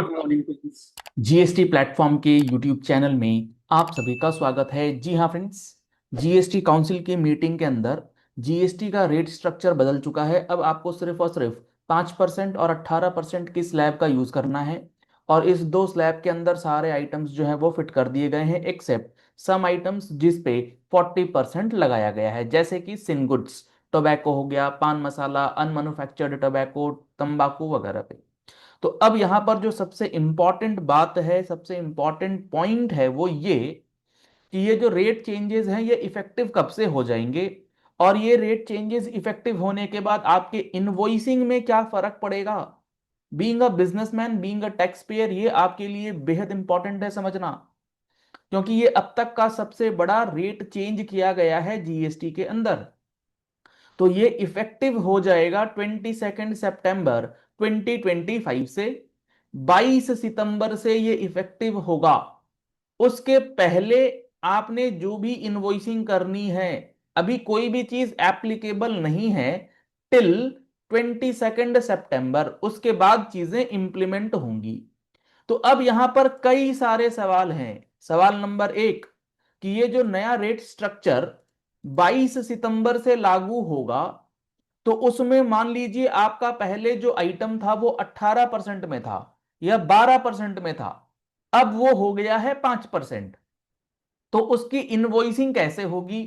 Good morning friends. GST platform के YouTube channel में आप सभी का स्वागत है। जी हाँ फ्रेंड्स, जीएसटी काउंसिल की मीटिंग के अंदर जीएसटी का रेट स्ट्रक्चर बदल चुका है। अब आपको सिर्फ और सिर्फ 5% और 18% की स्लैब का यूज करना है और इस दो स्लैब के अंदर सारे आइटम्स जो है वो फिट कर दिए गए हैं एक्सेप्ट सम आइटम्स जिस पे 40% लगाया गया है, जैसे कि सिन गुड्स, टोबैको हो गया, पान मसाला, अनमैन्युफैक्चर्ड टोबैको, तंबाकू वगैरह पे। तो अब यहां पर जो सबसे इंपॉर्टेंट बात है, सबसे इंपॉर्टेंट पॉइंट है वो ये कि ये जो रेट चेंजेस हैं ये इफेक्टिव कब से हो जाएंगे और ये रेट चेंजेस इफेक्टिव होने के बाद आपके इनवॉइसिंग में क्या फर्क पड़ेगा। Being a businessman, being a tax payer, ये आपके लिए बेहद इंपॉर्टेंट है समझना, क्योंकि ये अब तक का सबसे बड़ा रेट चेंज किया गया है जीएसटी के अंदर। तो ये इफेक्टिव हो जाएगा 22 सितंबर 2025 से। 22 सितंबर से ये इफेक्टिव होगा। उसके पहले आपने जो भी इनवॉइसिंग करनी है, अभी कोई भी चीज एप्लीकेबल नहीं है टिल 22 सितंबर, उसके बाद चीजें इंप्लीमेंट होंगी। तो अब यहां पर कई सारे सवाल हैं। सवाल नंबर एक कि ये जो नया रेट स्ट्रक्चर 22 सितंबर से लागू होगा, तो उसमें मान लीजिए आपका पहले जो आइटम था वो 18% में था या 12% में था, अब वो हो गया है 5%। तो उसकी इनवॉइसिंग कैसे होगी?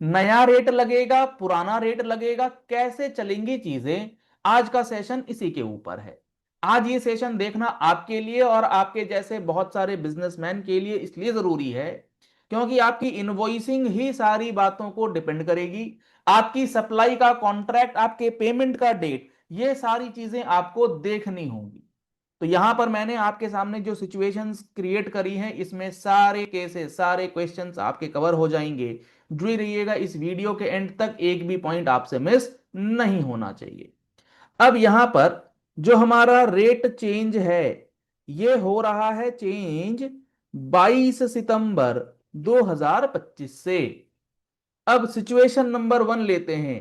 नया रेट लगेगा, पुराना रेट लगेगा, कैसे चलेंगी चीजें? आज का सेशन इसी के ऊपर है। आज ये सेशन देखना आपके लिए और आपके जैसे बहुत सारे बिजनेसमैन के लिए इसलिए जरूरी है क्योंकि आपकी इनवॉइसिंग ही सारी बातों को डिपेंड करेगी। आपकी सप्लाई का कॉन्ट्रैक्ट, आपके पेमेंट का डेट, ये सारी चीजें आपको देखनी होंगी। तो यहां पर मैंने आपके सामने जो सिचुएशंस क्रिएट करी हैं, इसमें सारे केसेस, सारे क्वेश्चंस आपके कवर हो जाएंगे। जुड़े रहिएगा इस वीडियो के एंड तक, एक भी पॉइंट आपसे मिस नहीं होना चाहिए। अब यहां पर जो हमारा रेट चेंज है, ये हो रहा है चेंज 22 सितंबर 2025 से। अब सिचुएशन नंबर 1 लेते हैं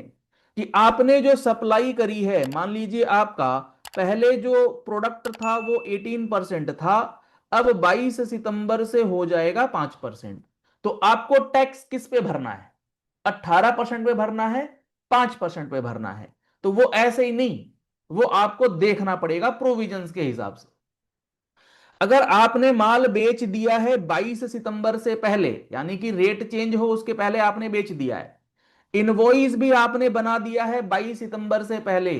कि आपने जो सप्लाई करी है, मान लीजिए आपका पहले जो प्रोडक्ट था वो 18% था, अब 22 सितंबर से हो जाएगा 5%। तो आपको टैक्स किस पे भरना है? 18% पे भरना है, 5% पे भरना है? तो वो ऐसे ही नहीं, वो आपको देखना पड़ेगा प्रोविजंस के हिसाब से। अगर आपने माल बेच दिया है 22 सितंबर से पहले, यानी कि रेट चेंज हो उसके पहले आपने बेच दिया है, इनवॉइस भी आपने बना दिया है 22 सितंबर से पहले,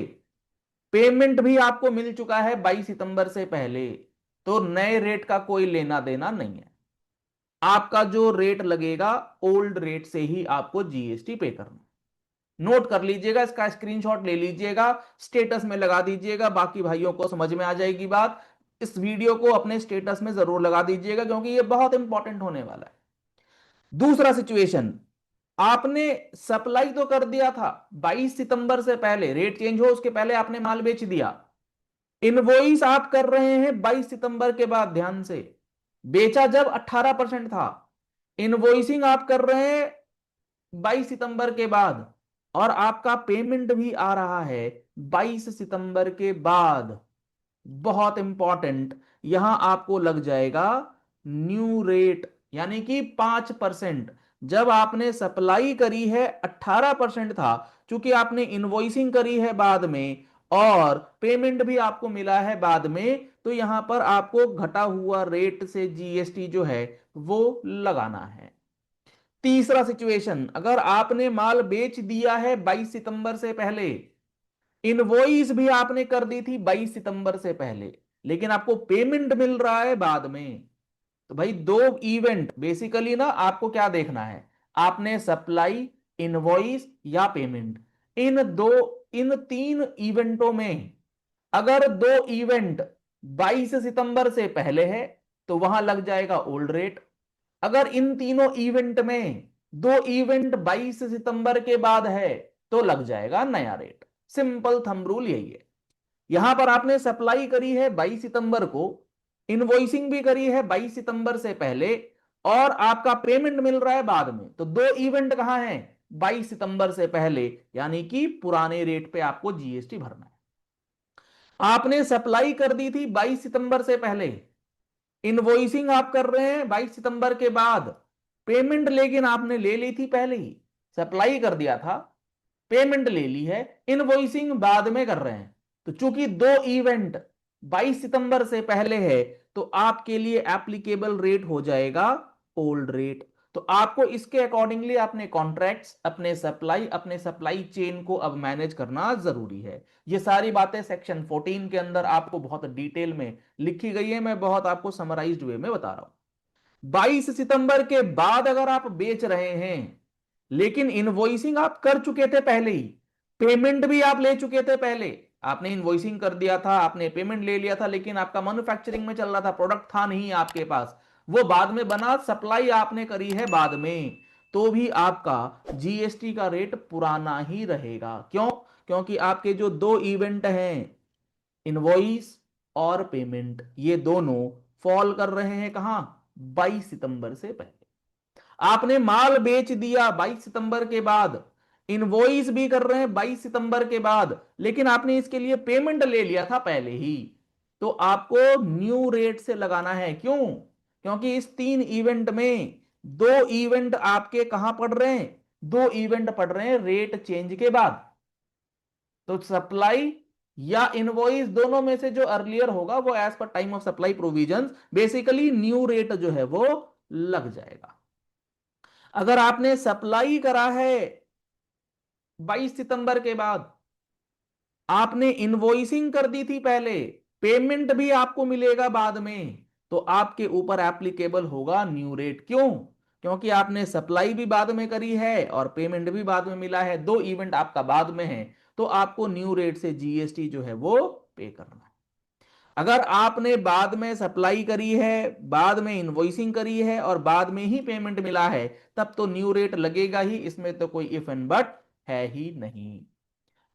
पेमेंट भी आपको मिल चुका है 22 सितंबर से पहले, तो नए रेट का कोई लेना देना नहीं है। आपका जो रेट लगेगा ओल्ड रेट से ही आपको जीएसटी पे करना। नोट कर लीजिएगा, इसका स्क्रीनशॉट ले लीजिएगा, स्टेटस में लगा दीजिएगा, बाकी भाइयों को समझ में आ जाएगी बात। इस वीडियो को अपने स्टेटस में जरूर लगा दीजिएगा क्योंकि ये बहुत इंपॉर्टेंट होने वाला है। दूसरा सिचुएशन, आपने सप्लाई तो कर दिया था 22 सितंबर से पहले, रेट चेंज हो उसके पहले आपने माल बेच दिया। इनवॉइस आप कर रहे हैं 22 सितंबर के बाद, ध्यान से, बेचा जब 18% था, इनवॉइसिंग आप कर रहे हैं 22 सितंबर के बाद, और आपका पेमेंट भी आ रहा है 22 सितंबर के बाद। बहुत इंपॉर्टेंट, यहां आपको लग जाएगा न्यू रेट, यानी कि 5%। जब आपने सप्लाई करी है 18% था, क्योंकि आपने इनवॉइसिंग करी है बाद में और पेमेंट भी आपको मिला है बाद में, तो यहां पर आपको घटा हुआ रेट से जीएसटी जो है वो लगाना है। तीसरा सिचुएशन, अगर आपने माल बेच दिया है 22 सितंबर से पहले, इनवॉइस भी आपने कर दी थी 22 सितंबर से पहले, लेकिन आपको पेमेंट मिल रहा है बाद में, तो भाई दो इवेंट बेसिकली ना आपको क्या देखना है, आपने सप्लाई, इनवॉइस या पेमेंट, इन दो, इन तीन इवेंटों में अगर दो इवेंट 22 सितंबर से पहले है तो वहां लग जाएगा ओल्ड रेट। अगर इन तीनों इवेंट में दो इवेंट 22 सितंबर के बाद है तो लग जाएगा नया रेट। सिंपल थंब रूल यही है। यहां पर आपने सप्लाई करी है 22 सितंबर को, इनवॉइसिंग भी करी है 22 सितंबर से पहले, और आपका पेमेंट मिल रहा है बाद में, तो दो इवेंट कहां हैं? 22 सितंबर से पहले, यानी कि पुराने रेट पे आपको जीएसटी भरना है। आपने सप्लाई कर दी थी 22 सितंबर से पहले, इनवॉइसिंग आप कर रहे हैं 22 सितंबर के बाद, पेमेंट लेकिन आपने ले ली थी पहले ही, सप्लाई कर दिया था, पेमेंट ले ली है, इनवॉइसिंग बाद में कर रहे हैं। तो चूंकि दो इवेंट 22 सितंबर से पहले है, तो आपके लिए एप्लीकेबल रेट हो जाएगा ओल्ड रेट। तो आपको इसके अकॉर्डिंगली अपने सप्लाई चेन को अब मैनेज करना जरूरी है। ये सारी बातें सेक्शन 14 के अंदर आपको बहुत डिटेल में लिखी गई है, मैं बहुत आपको समराइज्ड वे में बता रहा हूं। 22 सितंबर के बाद अगर आप बेच रहे हैं, लेकिन इनवॉइसिंग आप कर चुके थे पहले ही, पेमेंट भी आप ले चुके थे पहले, आपने इनवॉइसिंग कर दिया था, आपने पेमेंट ले लिया था, लेकिन आपका मैन्युफैक्चरिंग में चल रहा था, प्रोडक्ट था नहीं आपके पास, वो बाद में बना, सप्लाई आपने करी है बाद में, तो भी आपका जीएसटी का रेट पुराना ही रहेगा। क्यों? क्योंकि आपके जो दो इवेंट हैं, इनवॉइस और पेमेंट, ये दोनों फॉल कर रहे हैं कहां? 22 सितंबर से पहले। आपने माल बेच दिया 22 सितंबर के बाद, इनवॉइस भी कर रहे हैं 22 सितंबर के बाद, लेकिन आपने इसके लिए पेमेंट ले लिया था पहले ही, तो आपको न्यू रेट से लगाना है। क्यों? क्योंकि इस तीन इवेंट में दो इवेंट आपके कहां पड़ रहे हैं? दो इवेंट पड़ रहे हैं रेट चेंज के बाद। तो सप्लाई या इनवॉइस दोनों में से जो अर्लियर होगा वो as per time of supply provisions basically new rate जो है वो लग जाएगा। अगर आपने सप्लाई करा है 22 सितंबर के बाद, आपने इनवॉइसिंग कर दी थी पहले, पेमेंट भी आपको मिलेगा बाद में, तो आपके ऊपर एप्लीकेबल होगा न्यू रेट। क्यों? क्योंकि आपने सप्लाई भी बाद में करी है और पेमेंट भी बाद में मिला है, दो इवेंट आपका बाद में है, तो आपको न्यू रेट से जीएसटी जो है वो पे करना है। अगर आपने बाद में सप्लाई करी है, बाद में इनवॉइसिंग करी है और बाद में ही पेमेंट मिला है, तब तो न्यू रेट लगेगा ही, इसमें तो कोई इफ एंड बट है ही नहीं।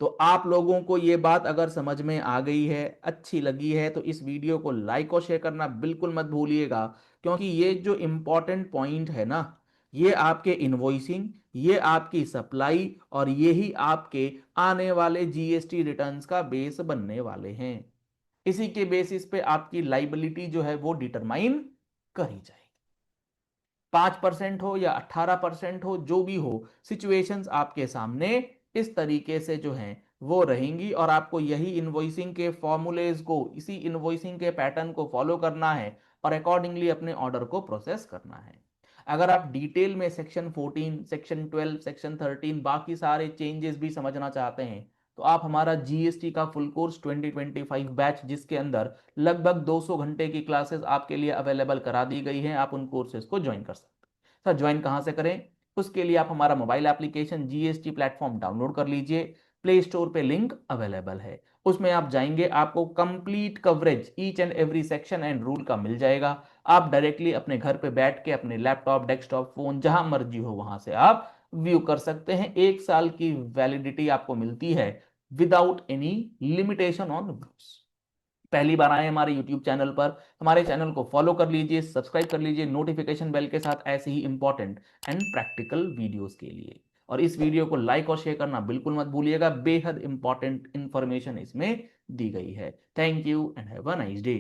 तो आप लोगों को ये बात अगर समझ में आ गई है, अच्छी लगी है, तो इस वीडियो को लाइक और शेयर करना बिल्कुल मत भूलिएगा, क्योंकि ये जो इंपॉर्टेंट पॉइंट है ना, ये आपके इनवॉइसिंग, ये आपकी सप्लाई और ये ही आपके आने वाले जीएसटी रिटर्न्स का बेस बनने वाले हैं। इसी के बेसिस पे आपकी लाइबिलिटी जो है वो डिटरमाइन करी जाएगी। 5% हो या 18% हो, जो भी हो, सिचुएशंस आपके सामने इस तरीके से जो हैं वो रहेंगी, और आपको यही इनवॉइसिंग के फॉर्मूलेज को, इसी इनवॉइसिंग के पैटर्न को फॉलो करना है और अकॉर्डिंगली अपने ऑर्डर को प्रोसेस करना है। अगर आप डिटेल में सेक्शन 14, सेक्शन 12, सेक्शन 13 बाकी सारे चेंजेस भी समझना चाहते हैं, तो आप हमारा जीएसटी का फुल कोर्स 2025 बैच, जिसके अंदर लगभग 200 घंटे की क्लासेस आपके लिए अवेलेबल करा दी गई हैं, आप उन कोर्सेज को ज्वाइन कर सकते हैं। सर ज्वाइन कहां से करें? उसके लिए आप हमारा mobile application GST platform download कर लीजिए, प्ले स्टोर पे लिंक अवेलेबल है, उसमें आप जाएंगे, आपको complete coverage each and every section and rule का मिल जाएगा। आप डायरेक्टली अपने घर पे बैठ के अपने लैपटॉप, डेस्कटॉप, फोन, जहां मर्जी हो वहां से आप व्यू कर सकते हैं। 1 साल की वैलिडिटी आपको मिलती है without any limitation on views. पहली बार आए हमारे यूट्यूब चैनल पर, हमारे चैनल को फॉलो कर लीजिए, सब्सक्राइब कर लीजिए नोटिफिकेशन बेल के साथ, ऐसे ही इंपॉर्टेंट एंड प्रैक्टिकल वीडियोस के लिए। और इस वीडियो को लाइक और शेयर करना बिल्कुल मत भूलिएगा, बेहद इंपॉर्टेंट इंफॉर्मेशन इसमें दी गई है। Thank you and have a nice day.